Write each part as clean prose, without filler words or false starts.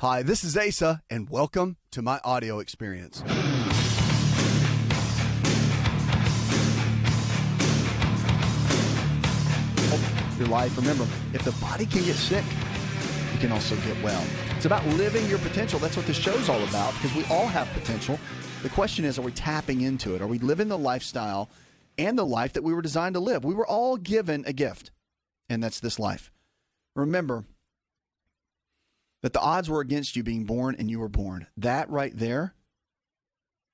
Hi, this is Asa, and welcome to my audio experience. Your life, remember, if the body can get sick, you can also get well. It's about living your potential. That's what this show's all about, because we all have potential. The question is, are we tapping into it? Are we living the lifestyle and the life that we were designed to live? We were all given a gift, and that's this life. Remember that the odds were against you being born, and you were born. That right there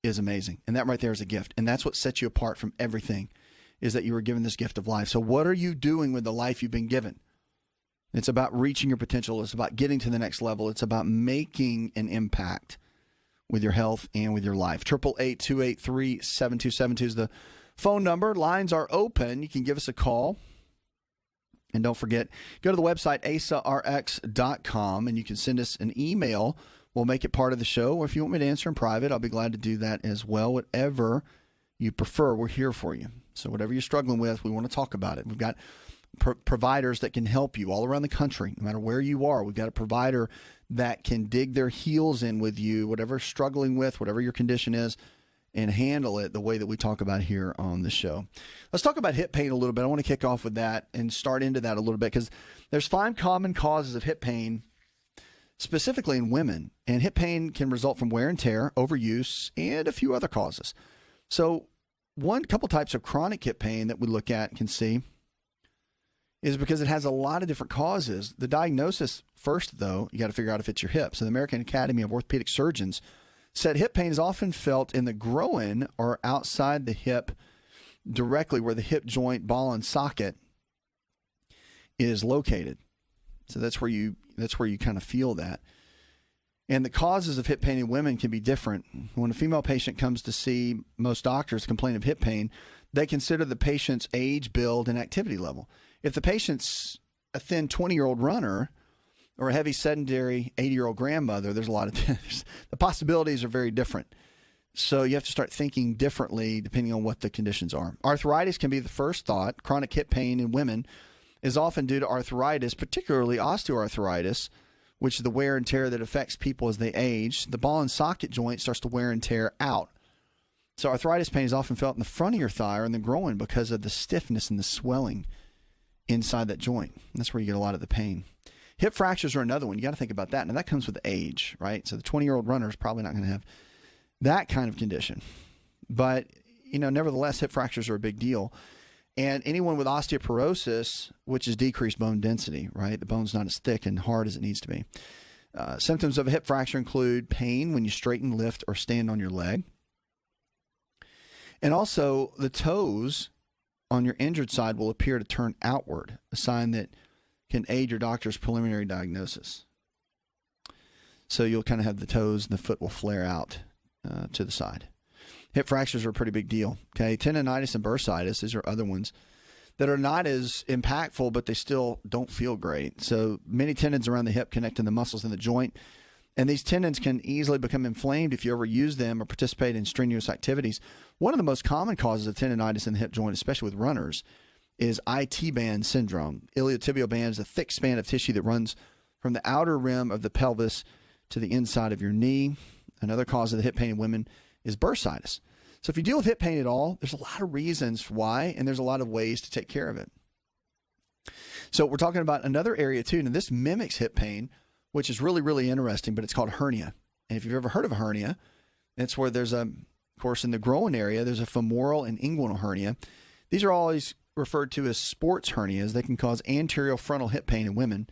is amazing, and that right there is a gift, and that's what sets you apart from everything, is that you were given this gift of life. So what are you doing with the life you've been given? It's about reaching your potential. It's about getting to the next level. It's about making an impact with your health and with your life. 888-283-7272 is the phone number. Lines are open. You can give us a call. And don't forget, go to the website, AsaRx.com, and you can send us an email. We'll make it part of the show. Or if you want me to answer in private, I'll be glad to do that as well. Whatever you prefer, we're here for you. So whatever you're struggling with, we want to talk about it. We've got providers that can help you all around the country, no matter where you are. We've got a provider that can dig their heels in with you, whatever you're struggling with, whatever your condition is, and handle it the way that we talk about here on the show. Let's talk about hip pain a little bit. I want to kick off with that and start into that a little bit, because there's 5 common causes of hip pain, specifically in women. And hip pain can result from wear and tear, overuse, and a few other causes. So couple types of chronic hip pain that we look at and can see is because it has a lot of different causes. The diagnosis first, though, you got to figure out if it's your hip. So the American Academy of Orthopedic Surgeons said hip pain is often felt in the groin or outside the hip, directly where the hip joint ball and socket is located. So that's where you kind of feel that. And the causes of hip pain in women can be different. When a female patient comes to see most doctors complain of hip pain, they consider the patient's age, build, and activity level. If the patient's a thin 20-year-old runner or a heavy sedentary 80-year-old grandmother, there's a lot of the possibilities are very different. So you have to start thinking differently depending on what the conditions are. Arthritis can be the first thought. Chronic hip pain in women is often due to arthritis, particularly osteoarthritis, which is the wear and tear that affects people as they age. The ball and socket joint starts to wear and tear out. So arthritis pain is often felt in the front of your thigh or in the groin because of the stiffness and the swelling inside that joint. And that's where you get a lot of the pain. Hip fractures are another one. You got to think about that. Now, that comes with age, right? So the 20-year-old runner is probably not going to have that kind of condition. But, nevertheless, hip fractures are a big deal. And anyone with osteoporosis, which is decreased bone density, right? The bone's not as thick and hard as it needs to be. Symptoms of a hip fracture include pain when you straighten, lift, or stand on your leg. And also, the toes on your injured side will appear to turn outward, a sign that can aid your doctor's preliminary diagnosis. So you'll kind of have the toes and the foot will flare out to the side. Hip fractures are a pretty big deal. Okay, tendonitis and bursitis, these are other ones that are not as impactful, but they still don't feel great. So many tendons around the hip connect to the muscles in the joint, and these tendons can easily become inflamed if you overuse them or participate in strenuous activities. One of the most common causes of tendonitis in the hip joint, especially with runners, is IT band syndrome. Iliotibial band is a thick span of tissue that runs from the outer rim of the pelvis to the inside of your knee. Another cause of the hip pain in women is bursitis. So if you deal with hip pain at all, there's a lot of reasons why, and there's a lot of ways to take care of it. So we're talking about another area too, and this mimics hip pain, which is really, really interesting, but it's called hernia. And if you've ever heard of a hernia, it's where there's of course, in the groin area, there's a femoral and inguinal hernia. These are always referred to as sports hernias. They can cause anterior frontal hip pain in women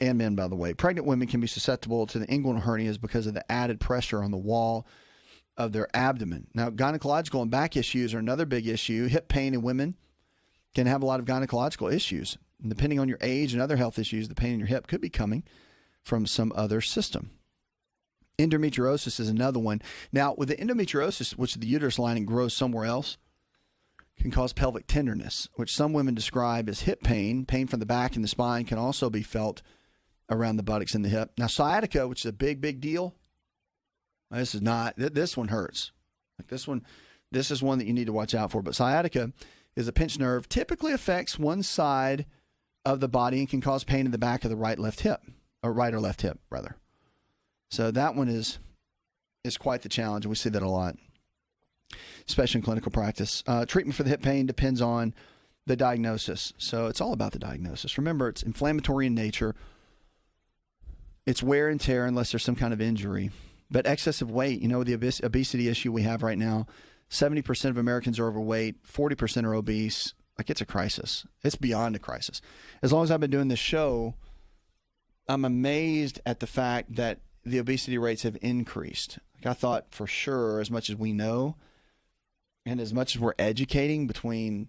and men, by the way. Pregnant women can be susceptible to the inguinal hernias because of the added pressure on the wall of their abdomen. Now, gynecological and back issues are another big issue. Hip pain in women can have a lot of gynecological issues. And depending on your age and other health issues, the pain in your hip could be coming from some other system. Endometriosis is another one. Now, with the endometriosis, which the uterus lining grows somewhere else, can cause pelvic tenderness, which some women describe as hip pain. Pain from the back and the spine can also be felt around the buttocks and the hip. Now, sciatica, which is a big, big deal. This is not, this one hurts. Like this is one that you need to watch out for. But sciatica is a pinched nerve, typically affects one side of the body and can cause pain in the back of the right or left hip, rather. So that one is quite the challenge, and we see that a lot, especially in clinical practice. Treatment for the hip pain depends on the diagnosis. So it's all about the diagnosis. Remember, it's inflammatory in nature. It's wear and tear unless there's some kind of injury. But excessive weight, the obesity issue we have right now, 70% of Americans are overweight, 40% are obese. Like, it's a crisis. It's beyond a crisis. As long as I've been doing this show, I'm amazed at the fact that the obesity rates have increased. Like, I thought for sure, as much as we know and as much as we're educating between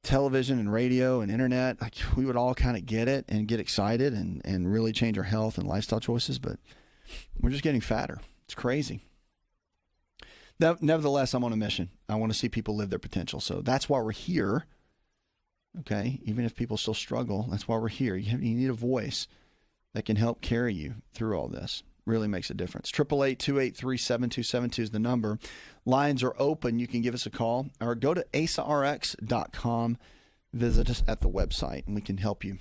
television and radio and internet, like, we would all kind of get it and get excited and really change our health and lifestyle choices, but we're just getting fatter. It's crazy. Nevertheless, I'm on a mission. I want to see people live their potential. So that's why we're here. Okay. Even if people still struggle, that's why we're here. You need a voice that can help carry you through all this. Really makes a difference. 888-283-7272 is the number. Lines are open. You can give us a call or go to AsaRx.com. Visit us at the website and we can help you.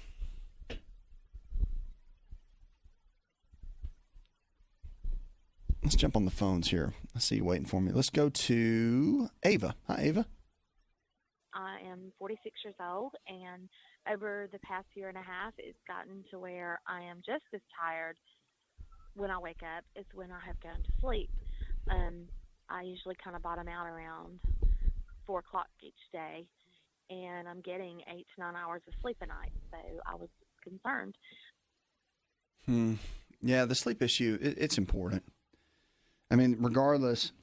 Let's jump on the phones here. I see you waiting for me. Let's go to Ava. Hi, Ava. I am 46 years old, and over the past year and a half, it's gotten to where I am just as tired when I wake up as when I have gone to sleep. I usually kind of bottom out around 4 o'clock each day, and I'm getting 8 to 9 hours of sleep a night, so I was concerned. Yeah, the sleep issue, it's important. I mean, regardless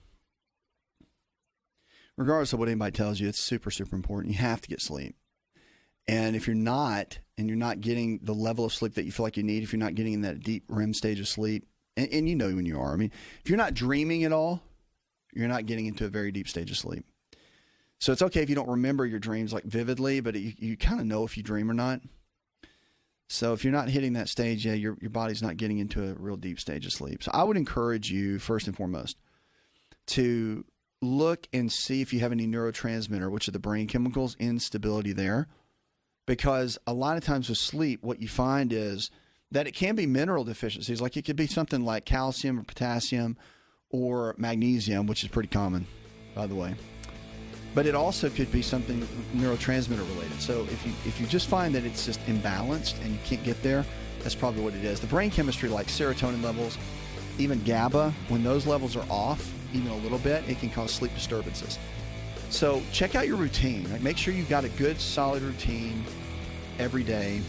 of what anybody tells you, it's super, super important. You have to get sleep. And if you're not, and you're not getting the level of sleep that you feel like you need, if you're not getting in that deep REM stage of sleep, and you know when you are. I mean, if you're not dreaming at all, you're not getting into a very deep stage of sleep. So it's okay if you don't remember your dreams like vividly, but you kind of know if you dream or not. So if you're not hitting that stage, yeah, your body's not getting into a real deep stage of sleep. So I would encourage you, first and foremost, to look and see if you have any neurotransmitter, which are the brain chemicals, instability there. Because a lot of times with sleep, what you find is that it can be mineral deficiencies. Like, it could be something like calcium or potassium or magnesium, which is pretty common, by the way. But it also could be something neurotransmitter related. So if you just find that it's just imbalanced and you can't get there, that's probably what it is. The brain chemistry, like serotonin levels, even GABA, when those levels are off even a little bit, it can cause sleep disturbances. So check out your routine. Like, make sure you've got a good, solid routine every day,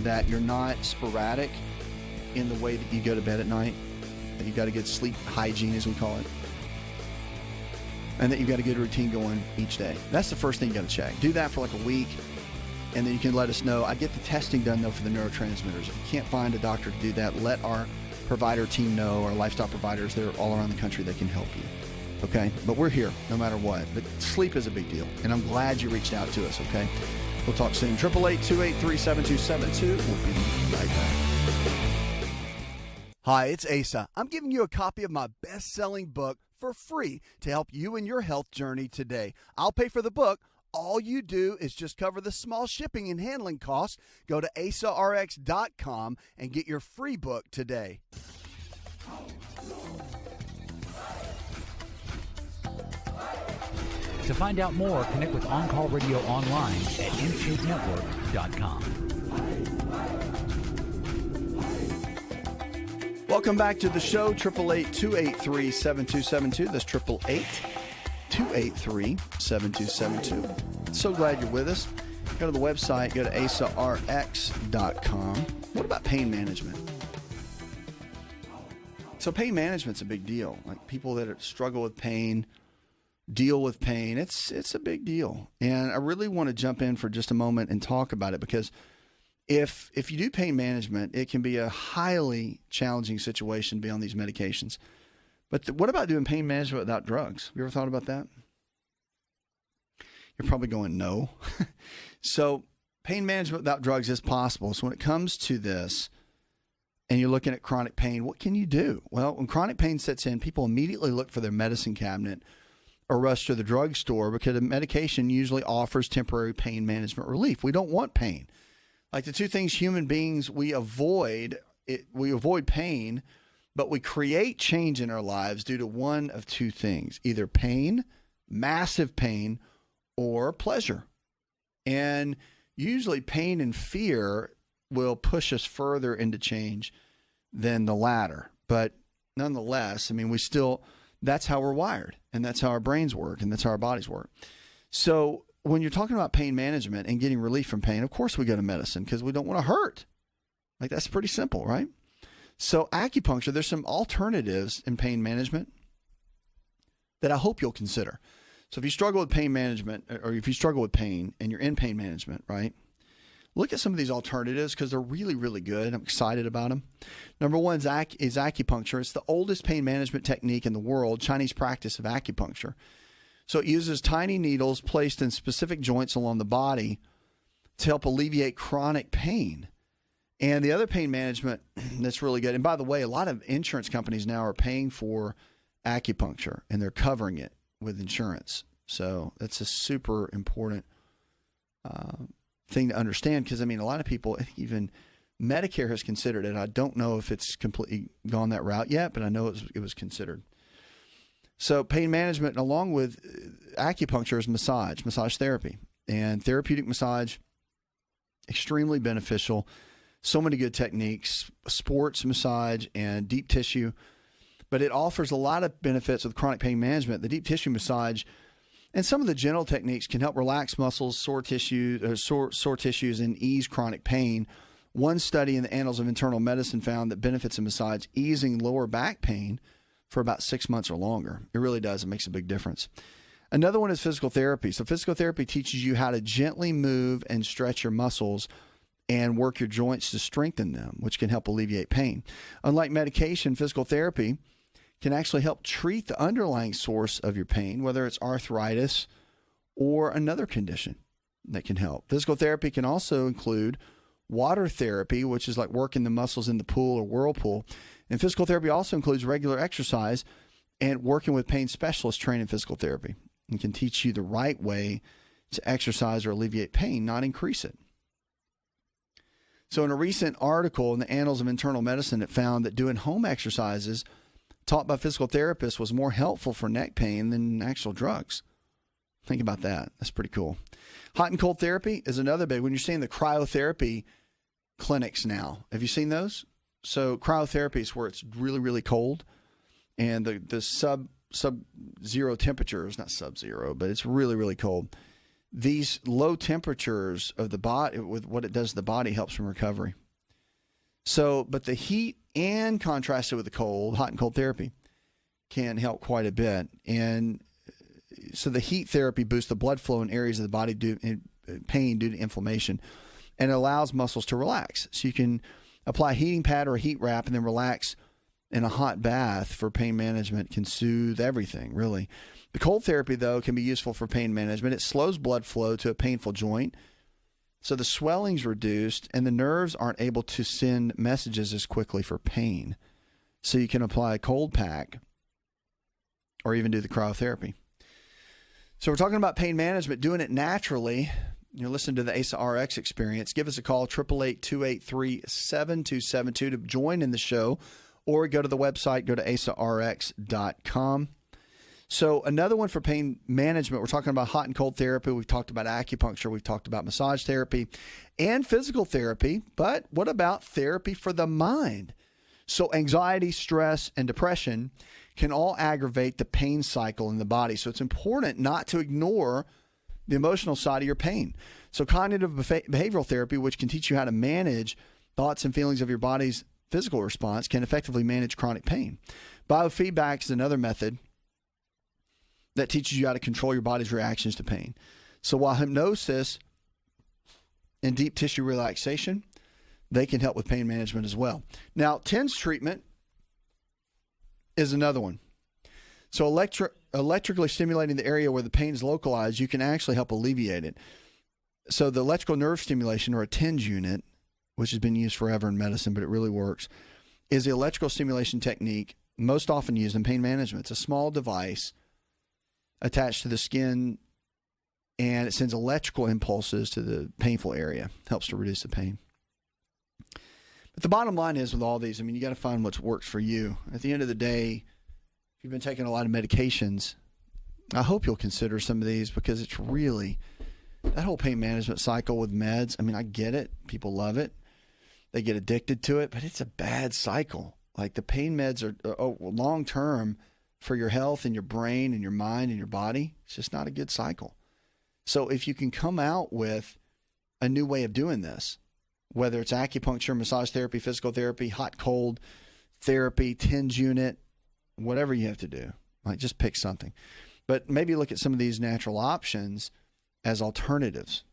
that you're not sporadic in the way that you go to bed at night, that you've got a good sleep hygiene, as we call it, and that you've got a good routine going each day. That's the first thing you got to check. Do that for like a week, and then you can let us know. I get the testing done, though, for the neurotransmitters. If you can't find a doctor to do that, let our provider team know, our lifestyle providers. They're all around the country that can help you. Okay? But we're here no matter what. But sleep is a big deal, and I'm glad you reached out to us, okay? We'll talk soon. 888-283-7272. We'll be right back. Hi, it's Asa. I'm giving you a copy of my best-selling book for free to help you in your health journey today. I'll pay for the book. All you do is just cover the small shipping and handling costs. Go to AsaRx.com and get your free book today. To find out more, connect with On Call Radio online at InShapeNetwork.com. Welcome back to the show, 888-283-7272. That's 888-283-7272. So glad you're with us. Go to the website, go to AsaRx.com. What about pain management? So pain management's a big deal. Like, people that struggle with pain, deal with pain, it's a big deal. And I really want to jump in for just a moment and talk about it, because if you do pain management, it can be a highly challenging situation to be on these medications. But what about doing pain management without drugs? Have you ever thought about that? You're probably going, no. So pain management without drugs is possible. So when it comes to this, and you're looking at chronic pain, what can you do? Well, when chronic pain sets in, people immediately look for their medicine cabinet or rush to the drugstore, because the medication usually offers temporary pain management relief. We don't want pain. Like, the two things human beings we avoid pain, But we create change in our lives due to one of two things, either pain, massive pain, or pleasure. And usually pain and fear will push us further into change than the latter. But nonetheless, I mean, that's how we're wired, and that's how our brains work, and that's how our bodies work. So when you're talking about pain management and getting relief from pain, of course we go to medicine because we don't want to hurt. Like, that's pretty simple, right? So acupuncture, there's some alternatives in pain management that I hope you'll consider. So if you struggle with pain management, or if you struggle with pain and you're in pain management, right, look at some of these alternatives because they're really, really good. I'm excited about them. Number one is acupuncture. It's the oldest pain management technique in the world, Chinese practice of acupuncture. So it uses tiny needles placed in specific joints along the body to help alleviate chronic pain. And the other pain management that's really good, and by the way, a lot of insurance companies now are paying for acupuncture, and they're covering it with insurance. So that's a super important thing to understand because, I mean, a lot of people, even Medicare has considered it. I don't know if it's completely gone that route yet, but I know it was considered. So pain management, along with acupuncture, is massage therapy. And therapeutic massage, extremely beneficial. So many good techniques, sports massage and deep tissue. But it offers a lot of benefits with chronic pain management. The deep tissue massage and some of the gentle techniques can help relax muscles, sore tissues, and ease chronic pain. One study in the Annals of Internal Medicine found that benefits of massage easing lower back pain for about 6 months or longer. It really does. It makes a big difference. Another one is physical therapy. So physical therapy teaches you how to gently move and stretch your muscles and work your joints to strengthen them, which can help alleviate pain. Unlike medication, physical therapy can actually help treat the underlying source of your pain, whether it's arthritis or another condition that can help. Physical therapy can also include water therapy, which is like working the muscles in the pool or whirlpool. And physical therapy also includes regular exercise and working with pain specialists trained in physical therapy, and can teach you the right way to exercise or alleviate pain, not increase it. So in a recent article in the Annals of Internal Medicine, it found that doing home exercises taught by physical therapists was more helpful for neck pain than actual drugs. Think about that. That's pretty cool. Hot and cold therapy is another big. When you're seeing the cryotherapy clinics now, have you seen those? So cryotherapy is where it's really, really cold, and the sub-zero temperatures, not sub-zero, but it's really, really cold. These low temperatures of the body, with what it does to the body, helps from recovery. So, but the heat and contrasted with the cold, hot and cold therapy can help quite a bit. And so the heat therapy boosts the blood flow in areas of the body due to pain due to inflammation, and it allows muscles to relax. So you can apply a heating pad or a heat wrap and then relax in a hot bath for pain management. Can soothe everything, really. The cold therapy, though, can be useful for pain management. It slows blood flow to a painful joint, so the swelling's reduced and the nerves aren't able to send messages as quickly for pain. So you can apply a cold pack or even do the cryotherapy. So we're talking about pain management, doing it naturally. You listen to the AsaRx experience. Give us a call, 888-283-7272 to join in the show, or go to the website, go to AsaRx.com. So another one for pain management, we're talking about hot and cold therapy. We've talked about acupuncture. We've talked about massage therapy and physical therapy. But what about therapy for the mind? So anxiety, stress, and depression can all aggravate the pain cycle in the body. So it's important not to ignore the emotional side of your pain. So cognitive behavioral therapy, which can teach you how to manage thoughts and feelings of your body's physical response, can effectively manage chronic pain. Biofeedback is another method that teaches you how to control your body's reactions to pain. So while hypnosis and deep tissue relaxation, they can help with pain management as well. Now, TENS treatment is another one. So electrically stimulating the area where the pain is localized, you can actually help alleviate it. So the electrical nerve stimulation, or a TENS unit, which has been used forever in medicine, but it really works, is the electrical stimulation technique most often used in pain management. It's a small device attached to the skin, and it sends electrical impulses to the painful area. Helps to reduce the pain. But the bottom line is with all these, I mean, you got to find what works for you. At the end of the day, if you've been taking a lot of medications, I hope you'll consider some of these, because it's really that whole pain management cycle with meds. I mean, I get it. People love it. They get addicted to it, but it's a bad cycle. Like, the pain meds are long term for your health and your brain and your mind and your body. It's just not a good cycle. So if you can come out with a new way of doing this, whether it's acupuncture, massage therapy, physical therapy, hot cold therapy, TENS unit, whatever you have to do, like, just pick something. But maybe look at some of these natural options as alternatives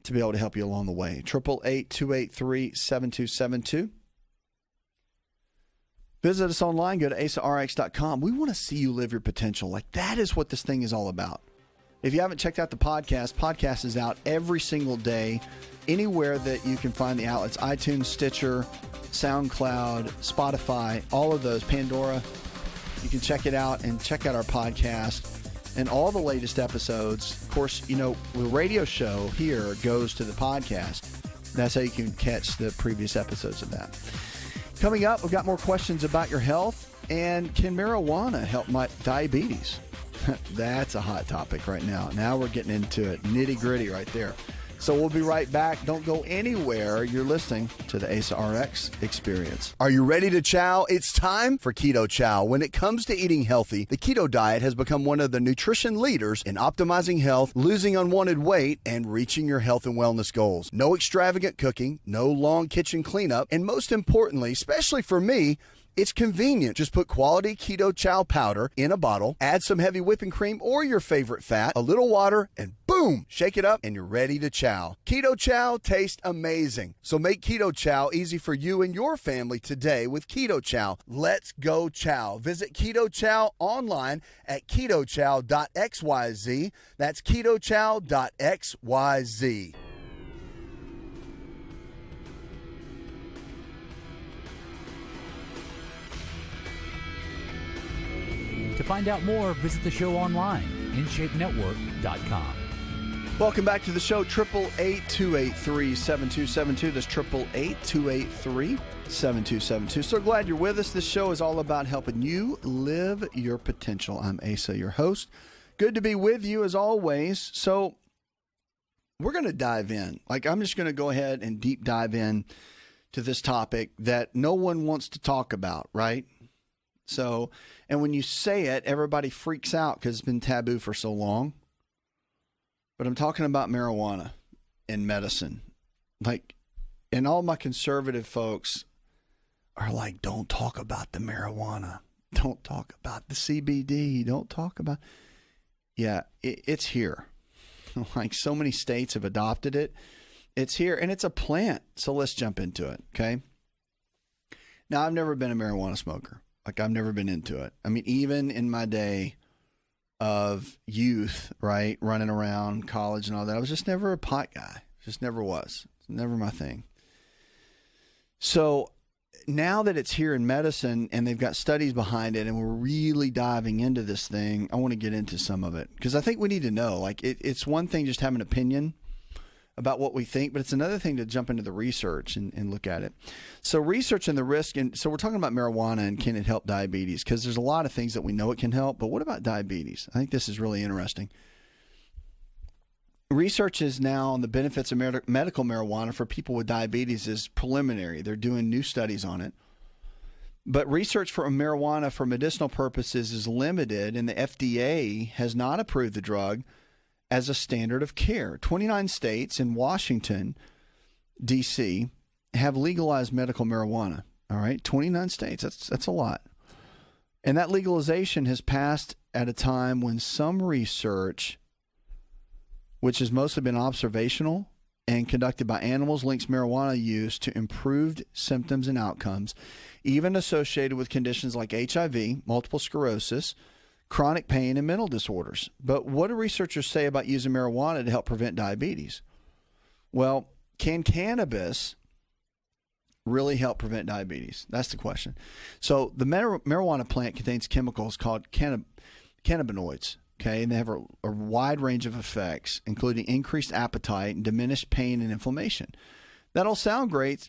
to be able to help you along the way. 888-283-7272. Visit us online. Go to AsaRx.com. We want to see you live your potential. Like, that is what this thing is all about. If you haven't checked out the podcast is out every single day, anywhere that you can find the outlets: iTunes, Stitcher, SoundCloud, Spotify, all of those, Pandora. You can check it out and check out our podcast and all the latest episodes. Of course, you know, the radio show here goes to the podcast. That's how you can catch the previous episodes of that. Coming up, we've got more questions about your health, and can marijuana help my diabetes? That's a hot topic right now. Now we're getting into it, nitty gritty right there. So we'll be right back. Don't go anywhere. You're listening to the AsaRx Experience. Are you ready to chow? It's time for Keto Chow. When it comes to eating healthy, the keto diet has become one of the nutrition leaders in optimizing health, losing unwanted weight, and reaching your health and wellness goals. No extravagant cooking, no long kitchen cleanup, and most importantly, especially for me, it's convenient. Just put quality Keto Chow powder in a bottle, add some heavy whipping cream or your favorite fat, a little water, and boom, shake it up and you're ready to chow. Keto Chow tastes amazing. So make Keto Chow easy for you and your family today with Keto Chow. Let's go chow. Visit Keto Chow online at ketochow.xyz. That's ketochow.xyz. To find out more, visit the show online, InShapeNetwork.com. Welcome back to the show, 888-283-7272. That's 888-283-7272. So glad you're with us. This show is all about helping you live your potential. I'm Asa, your host. Good to be with you as always. So we're going to dive in. Like, I'm just going to go ahead and deep dive in to this topic that no one wants to talk about, right? So, and when you say it, everybody freaks out because it's been taboo for so long. But I'm talking about marijuana and medicine. Like, and all my conservative folks are like, don't talk about the marijuana. Don't talk about the CBD. Don't talk about. Yeah, it's here. Like, so many states have adopted it. It's here, and it's a plant. So let's jump into it, okay? Now, I've never been a marijuana smoker. Like, I've never been into it. I mean, even in my day of youth, right, running around college and all that, I was just never a pot guy. Just never was. It's never my thing. So now that it's here in medicine and they've got studies behind it and we're really diving into this thing, I want to get into some of it because I think we need to know. Like, it's one thing just having an opinion about what we think, but it's another thing to jump into the research and look at it. So research and the risk, and so we're talking about marijuana and can it help diabetes? Because there's a lot of things that we know it can help, but what about diabetes? I think this is really interesting. Research is now on the benefits of medical marijuana for people with diabetes is preliminary. They're doing new studies on it. But research for marijuana for medicinal purposes is limited, and the FDA has not approved the drug as a standard of care. 29 states and Washington, D.C., have legalized medical marijuana. All right, 29 states. That's a lot. And that legalization has passed at a time when some research, which has mostly been observational and conducted by animals, links marijuana use to improved symptoms and outcomes, even associated with conditions like HIV, multiple sclerosis, chronic pain, and mental disorders. But what do researchers say about using marijuana to help prevent diabetes? Well, can cannabis really help prevent diabetes? That's the question. So the marijuana plant contains chemicals called cannabinoids, okay? And they have a wide range of effects, including increased appetite and diminished pain and inflammation. That'll sound great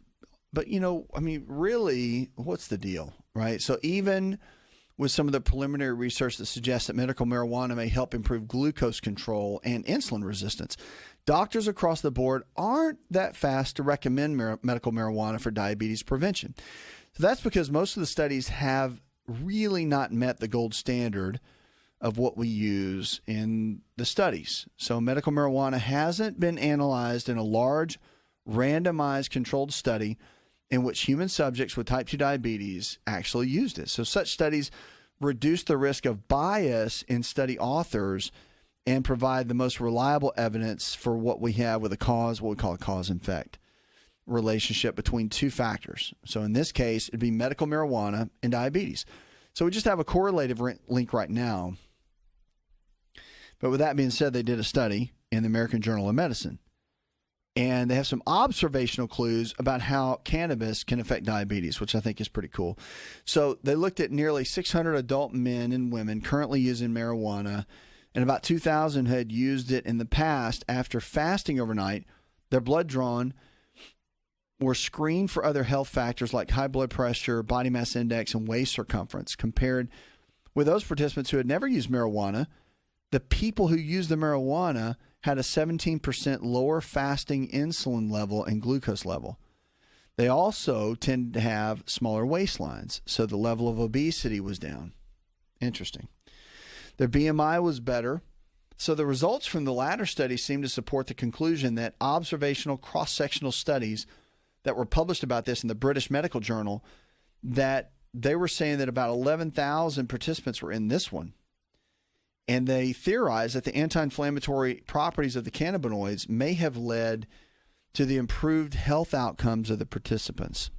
But, I mean, really, what's the deal, right? So even with some of the preliminary research that suggests that medical marijuana may help improve glucose control and insulin resistance, doctors across the board aren't that fast to recommend medical marijuana for diabetes prevention. So that's because most of the studies have really not met the gold standard of what we use in the studies. So medical marijuana hasn't been analyzed in a large, randomized controlled study in which human subjects with type 2 diabetes actually used it. So such studies reduce the risk of bias in study authors and provide the most reliable evidence for what we have with what we call a cause and effect relationship between two factors. So in this case, it'd be medical marijuana and diabetes. So we just have a correlative link right now. But with that being said, they did a study in the American Journal of Medicine. And they have some observational clues about how cannabis can affect diabetes, which I think is pretty cool. So they looked at nearly 600 adult men and women currently using marijuana, and about 2,000 had used it in the past. After fasting overnight, their blood drawn were screened for other health factors like high blood pressure, body mass index, and waist circumference. Compared with those participants who had never used marijuana, the people who used the marijuana had a 17% lower fasting insulin level and glucose level. They also tended to have smaller waistlines, so the level of obesity was down. Interesting. Their BMI was better. So the results from the latter study seem to support the conclusion that observational cross-sectional studies that were published about this in the British Medical Journal, that they were saying that about 11,000 participants were in this one. And they theorized that the anti-inflammatory properties of the cannabinoids may have led to the improved health outcomes of the participants.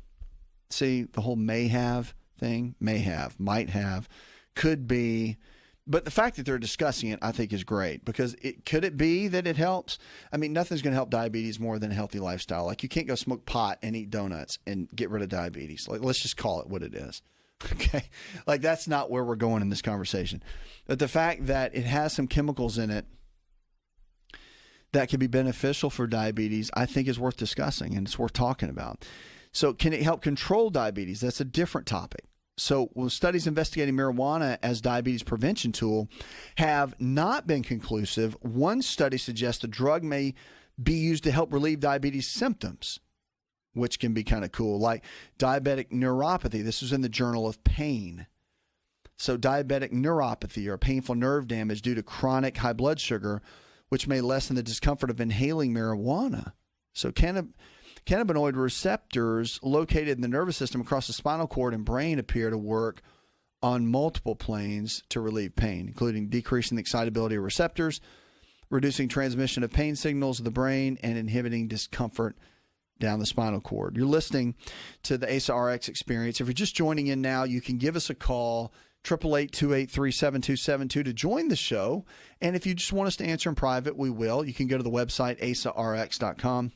See, the whole may have thing, may have, might have, could be. But the fact that they're discussing it, I think, is great, because could it be that it helps? I mean, nothing's going to help diabetes more than a healthy lifestyle. Like, you can't go smoke pot and eat donuts and get rid of diabetes. Like, let's just call it what it is. Okay. Like, that's not where we're going in this conversation. But the fact that it has some chemicals in it that can be beneficial for diabetes, I think is worth discussing, and it's worth talking about. So can it help control diabetes? That's a different topic. So studies investigating marijuana as diabetes prevention tool have not been conclusive. One study suggests the drug may be used to help relieve diabetes symptoms, which can be kind of cool, like diabetic neuropathy. This was in the Journal of Pain. So diabetic neuropathy, or painful nerve damage due to chronic high blood sugar, which may lessen the discomfort of inhaling marijuana. So cannabinoid receptors located in the nervous system across the spinal cord and brain appear to work on multiple planes to relieve pain, including decreasing the excitability of receptors, reducing transmission of pain signals to the brain, and inhibiting discomfort down the spinal cord. You're listening to the AsaRx Experience. If you're just joining in now, you can give us a call, 888-283-7272, to join the show. And if you just want us to answer in private, we will. You can go to the website, asarx.com.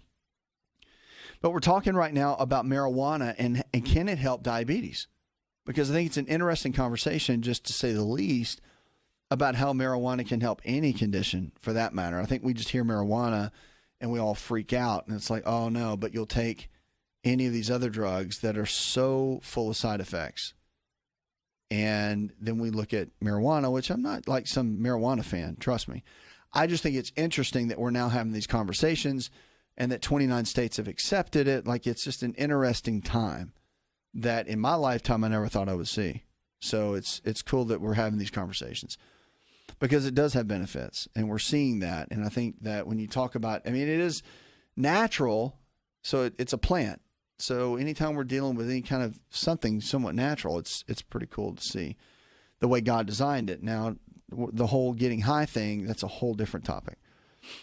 But we're talking right now about marijuana and can it help diabetes? Because I think it's an interesting conversation, just to say the least, about how marijuana can help any condition for that matter. I think we just hear marijuana and we all freak out. And it's like, oh no, but you'll take any of these other drugs that are so full of side effects. And then we look at marijuana, which I'm not like some marijuana fan, trust me. I just think it's interesting that we're now having these conversations and that 29 states have accepted it. Like, it's just an interesting time that in my lifetime I never thought I would see. So it's cool that we're having these conversations, because it does have benefits, and we're seeing that. And I think that when you talk about, I mean, it is natural, so it's a plant. So anytime we're dealing with any kind of something somewhat natural, it's pretty cool to see the way God designed it. Now, the whole getting high thing, that's a whole different topic.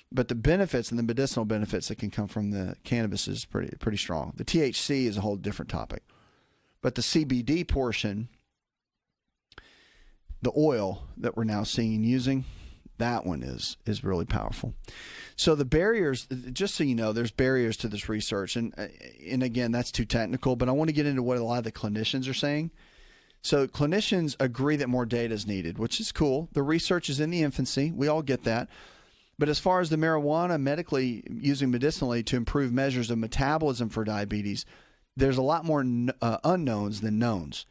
But the benefits and the medicinal benefits that can come from the cannabis is pretty strong. The THC is a whole different topic. But the CBD portion, the oil that we're now seeing and using, that one is really powerful. So the barriers, just so you know, there's barriers to this research. And again, that's too technical, but I want to get into what a lot of the clinicians are saying. So clinicians agree that more data is needed, which is cool. The research is in the infancy. We all get that. But as far as the marijuana medically using medicinally to improve measures of metabolism for diabetes, there's a lot more unknowns than knowns.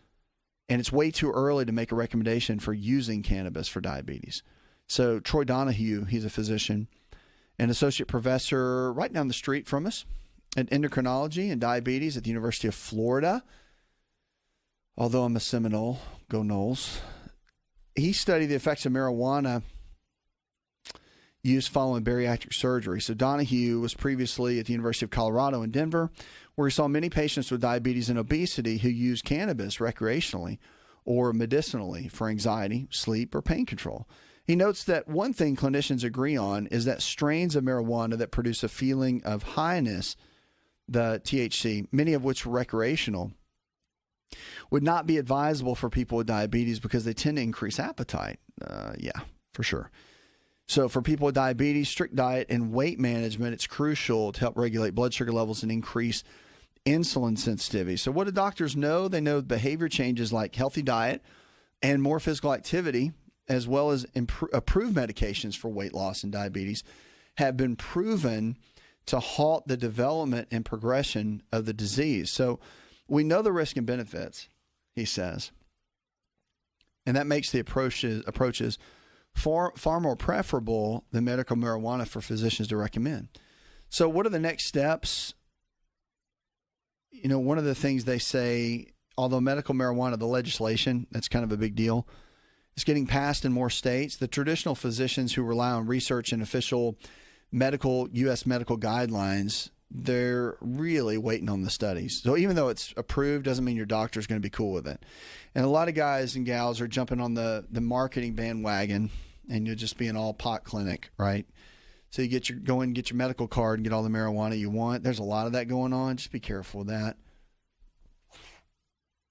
And it's way too early to make a recommendation for using cannabis for diabetes. So Troy Donahue, he's a physician, an associate professor right down the street from us in endocrinology and diabetes at the University of Florida. Although I'm a Seminole, go Noles. He studied the effects of marijuana use following bariatric surgery. So Donahue was previously at the University of Colorado in Denver, where he saw many patients with diabetes and obesity who use cannabis recreationally or medicinally for anxiety, sleep, or pain control. He notes that one thing clinicians agree on is that strains of marijuana that produce a feeling of highness, the THC, many of which are recreational, would not be advisable for people with diabetes because they tend to increase appetite. Yeah, for sure. So for people with diabetes, strict diet and weight management, it's crucial to help regulate blood sugar levels and increase insulin sensitivity. So what do doctors know? They know behavior changes like healthy diet and more physical activity, as well as approved medications for weight loss and diabetes, have been proven to halt the development and progression of the disease. So we know the risk and benefits, he says, and that makes the approaches far more preferable than medical marijuana for physicians to recommend. So what are the next steps? You know, one of the things they say, although medical marijuana, the legislation, that's kind of a big deal, it's getting passed in more states. The traditional physicians who rely on research and official U.S. medical guidelines, they're really waiting on the studies. So even though it's approved, doesn't mean your doctor's going to be cool with it. And a lot of guys and gals are jumping on the marketing bandwagon, and you'll just be an all-pot clinic, right? So you go in and get your medical card and get all the marijuana you want. There's a lot of that going on. Just be careful with that.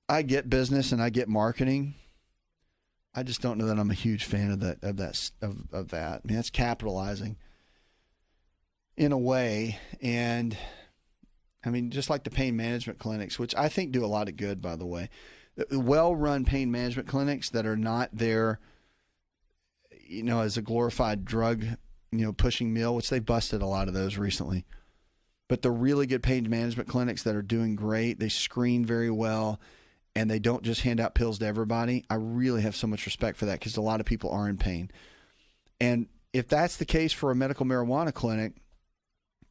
I get business and I get marketing. I just don't know that I'm a huge fan of that. I mean, that's capitalizing in a way. And I mean, just like the pain management clinics, which I think do a lot of good, by the way, well-run pain management clinics that are not there, you know, as a glorified drug, you know, pushing meal, which they busted a lot of those recently. But the really good pain management clinics that are doing great, they screen very well, and they don't just hand out pills to everybody. I really have so much respect for that because a lot of people are in pain. And if that's the case for a medical marijuana clinic,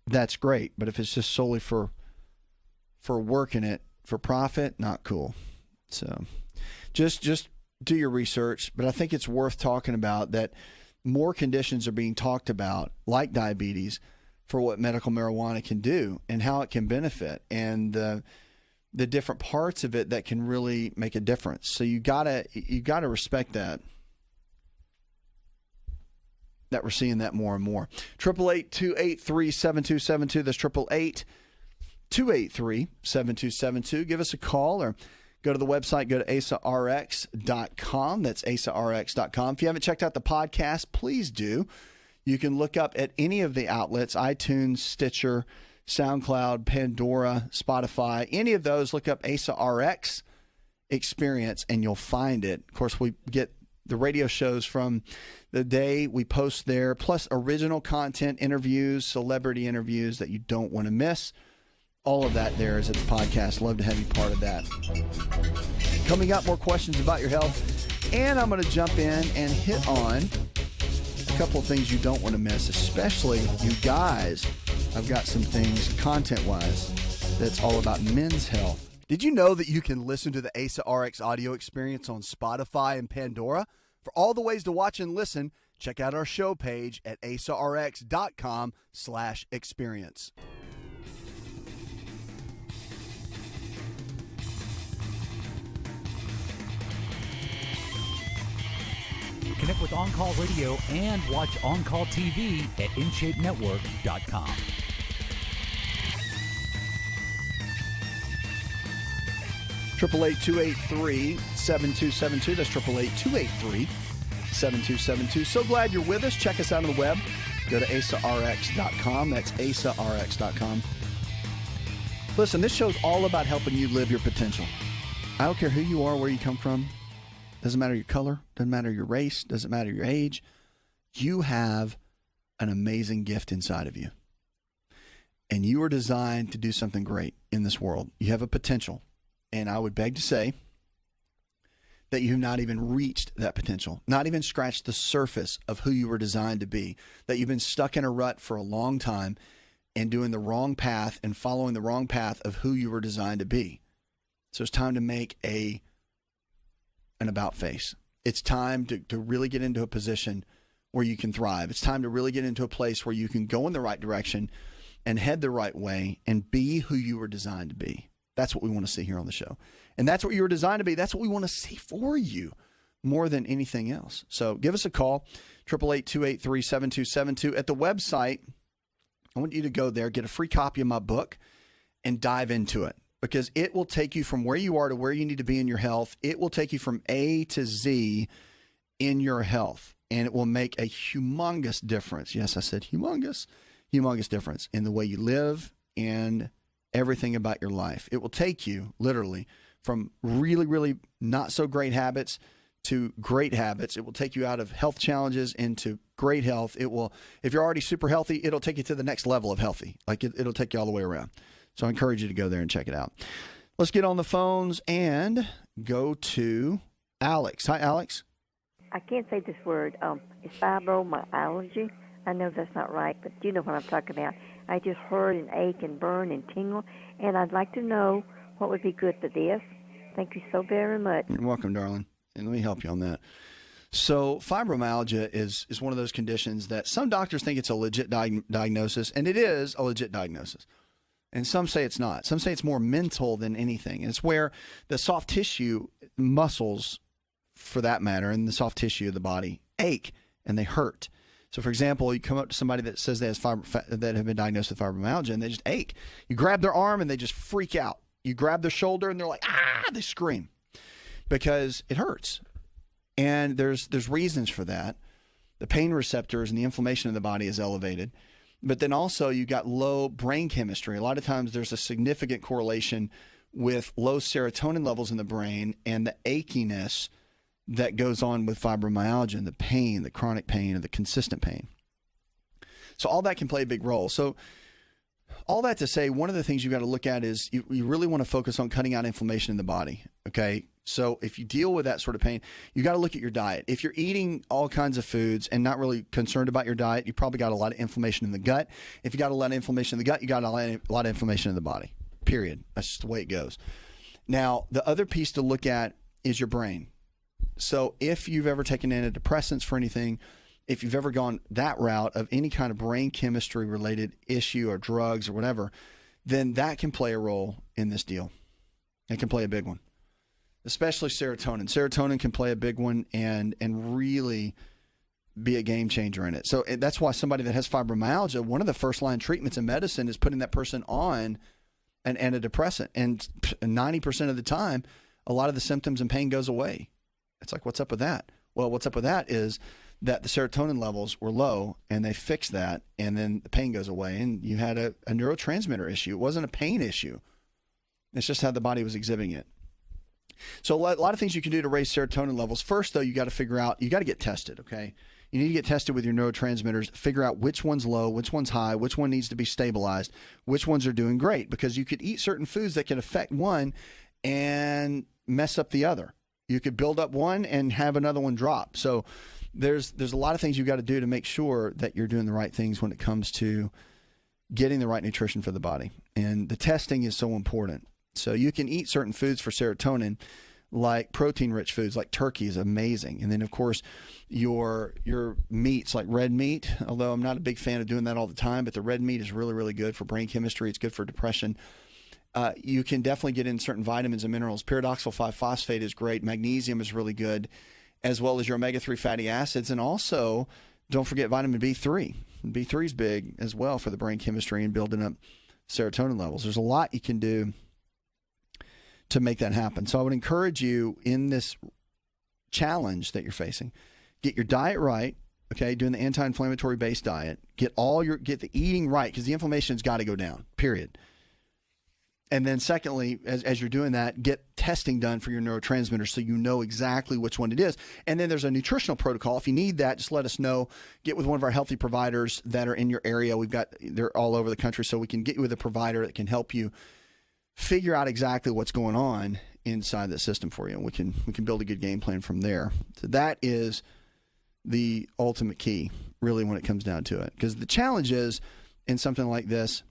that's great. But if it's just solely for working it for profit, not cool. So just do your research. But I think it's worth talking about that more conditions are being talked about, like diabetes, for what medical marijuana can do and how it can benefit, and the different parts of it that can really make a difference. So you gotta respect that we're seeing that more and more. 888-283-7272. That's 888-283-7272. Give us a call or go to the website. Go to AsaRx.com. That's AsaRx.com. If you haven't checked out the podcast, please do. You can look up at any of the outlets: iTunes, Stitcher, SoundCloud, Pandora, Spotify, any of those. Look up AsaRx Experience and you'll find it. Of course, we get the radio shows from the day we post there, plus original content, interviews, celebrity interviews that you don't want to miss. All of that there is at the podcast. Love to have you part of that. Coming up, more questions about your health, and I'm going to jump in and hit on a couple of things you don't want to miss, especially you guys. I've got some things content-wise that's all about men's health. Did you know that you can listen to the AsaRx audio experience on Spotify and Pandora? For all the ways to watch and listen, check out our show page at asarx.com/experience. Connect with On Call Radio and watch On Call TV at InShapeNetwork.com. Triple 8-283-7272. That's 888-283-7272. So glad you're with us. Check us out on the web. Go to AsaRx.com. That's AsaRx.com. Listen, this show's all about helping you live your potential. I don't care who you are, where you come from. Doesn't matter your color. Doesn't matter your race. Doesn't matter your age. You have an amazing gift inside of you. and you are designed to do something great in this world. You have a potential. And I would beg to say that you have not even reached that potential, not even scratched the surface of who you were designed to be, that you've been stuck in a rut for a long time and doing the wrong path and following the wrong path of who you were designed to be. So it's time to make an about face. It's time to really get into a position where you can thrive. It's time to really get into a place where you can go in the right direction and head the right way and be who you were designed to be. That's what we want to see here on the show. And that's what you were designed to be. That's what we want to see for you more than anything else. So give us a call, 888-283-7272. At the website, I want you to go there, get a free copy of my book, and dive into it, because it will take you from where you are to where you need to be in your health. It will take you from A to Z in your health, and it will make a humongous difference. Yes, I said humongous difference in the way you live and everything about your life. It will take you literally from really, really not so great habits to great habits. It will take you out of health challenges into great health. It will, if you're already super healthy, it'll take you to the next level of healthy. Like it'll take you all the way around. So I encourage you to go there and check it out. Let's get on the phones and go to Alex. Hi, Alex. I can't say this word. It's fibromyalgia. I know that's not right, but you know what I'm talking about. I just hurt and ache and burn and tingle, and I'd like to know what would be good for this. Thank you so very much. You're welcome, darling. And let me help you on that. So fibromyalgia is one of those conditions that some doctors think it's a legit diagnosis, and it is a legit diagnosis. And some say it's not. Some say it's more mental than anything. And it's where the soft tissue, muscles for that matter, and the soft tissue of the body ache and they hurt. So, for example, you come up to somebody that says they that have been diagnosed with fibromyalgia, and they just ache. You grab their arm, and they just freak out. You grab their shoulder, and they're like, ah, they scream because it hurts. And there's reasons for that. The pain receptors and the inflammation in the body is elevated. But then also you got low brain chemistry. A lot of times there's a significant correlation with low serotonin levels in the brain and the achiness that goes on with fibromyalgia and the pain, the chronic pain, and the consistent pain. So all that can play a big role. So all that to say, one of the things you've got to look at is you really want to focus on cutting out inflammation in the body, okay? So if you deal with that sort of pain, you got to look at your diet. If you're eating all kinds of foods and not really concerned about your diet, you probably got a lot of inflammation in the gut. If you got a lot of inflammation in the gut, you got a lot of inflammation in the body, period. That's just the way it goes. Now, the other piece to look at is your brain. So if you've ever taken antidepressants for anything, if you've ever gone that route of any kind of brain chemistry related issue or drugs or whatever, then that can play a role in this deal. It can play a big one, especially serotonin. Serotonin can play a big one and really be a game changer in it. So that's why somebody that has fibromyalgia, one of the first line treatments in medicine is putting that person on an antidepressant. And 90% of the time, a lot of the symptoms and pain goes away. It's like, what's up with that? Well, what's up with that is that the serotonin levels were low and they fixed that, and then the pain goes away and you had a neurotransmitter issue. It wasn't a pain issue. It's just how the body was exhibiting it. So a lot of things you can do to raise serotonin levels. First, though, you got to figure out, you got to get tested, okay? You need to get tested with your neurotransmitters, figure out which one's low, which one's high, which one needs to be stabilized, which ones are doing great, because you could eat certain foods that can affect one and mess up the other. You could build up one and have another one drop. So there's a lot of things you've got to do to make sure that you're doing the right things when it comes to getting the right nutrition for the body. And the testing is so important. So you can eat certain foods for serotonin, like protein-rich foods, like turkey is amazing. And then, of course, your meats, like red meat, although I'm not a big fan of doing that all the time, but the red meat is really, really good for brain chemistry. It's good for depression. You can definitely get in certain vitamins and minerals. Pyridoxal 5-phosphate is great. Magnesium is really good, as well as your omega-3 fatty acids. And also, don't forget vitamin B3. B3 is big as well for the brain chemistry and building up serotonin levels. There's a lot you can do to make that happen. So I would encourage you in this challenge that you're facing, get your diet right, okay, doing the anti-inflammatory based diet, get the eating right, because the inflammation's got to go down, period. And then secondly, as you're doing that, get testing done for your neurotransmitters so you know exactly which one it is. And then there's a nutritional protocol. If you need that, just let us know. Get with one of our healthy providers that are in your area. They're all over the country, so we can get you with a provider that can help you figure out exactly what's going on inside the system for you. And we can build a good game plan from there. So that is the ultimate key, really, when it comes down to it. Because the challenge is, in something like this,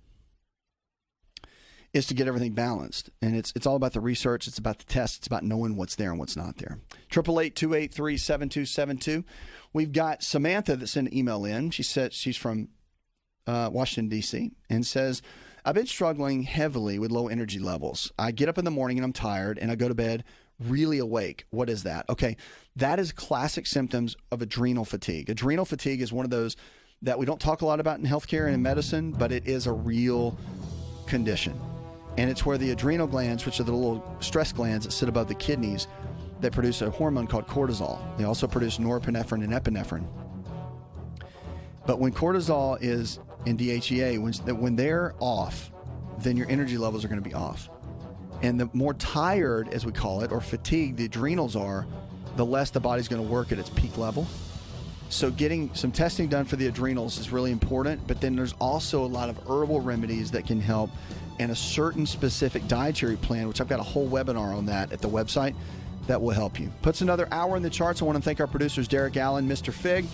is to get everything balanced. And it's all about the research. It's about the tests. It's about knowing what's there and what's not there. 888-283-7272. We've got Samantha that sent an email in. She said she's from Washington, D.C., and says, I've been struggling heavily with low energy levels. I get up in the morning and I'm tired, and I go to bed really awake. What is that? Okay, that is classic symptoms of adrenal fatigue. Adrenal fatigue is one of those that we don't talk a lot about in healthcare and in medicine, but it is a real condition. And it's where the adrenal glands, which are the little stress glands that sit above the kidneys, that produce a hormone called cortisol. They also produce norepinephrine and epinephrine. But when cortisol is in DHEA, when they're off, then your energy levels are going to be off. And the more tired, as we call it, or fatigued the adrenals are, the less the body's going to work at its peak level. So getting some testing done for the adrenals is really important, but then there's also a lot of herbal remedies that can help, and a certain specific dietary plan, which I've got a whole webinar on that at the website, that will help you. Puts another hour in the charts. I want to thank our producers, Derek Allen, Mr. Fig,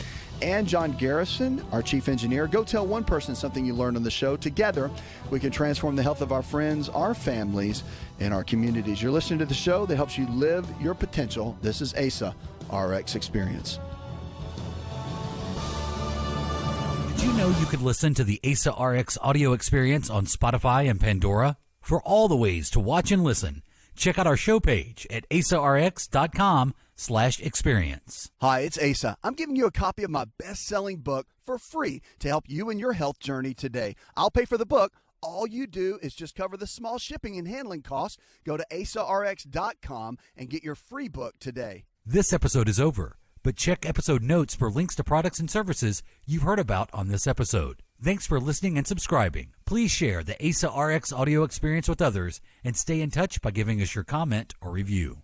and John Garrison, our chief engineer. Go tell one person something you learned on the show. Together, we can transform the health of our friends, our families, and our communities. You're listening to the show that helps you live your potential. This is AsaRx Experience. Did you know you could listen to the AsaRx audio experience on Spotify and Pandora? For all the ways to watch and listen, check out our show page at asarx.com/experience. Hi, it's Asa. I'm giving you a copy of my best-selling book for free to help you in your health journey today. I'll pay for the book. All you do is just cover the small shipping and handling costs. Go to asarx.com and get your free book today. This episode is over, but check episode notes for links to products and services you've heard about on this episode. Thanks for listening and subscribing. Please share the AsaRx audio experience with others and stay in touch by giving us your comment or review.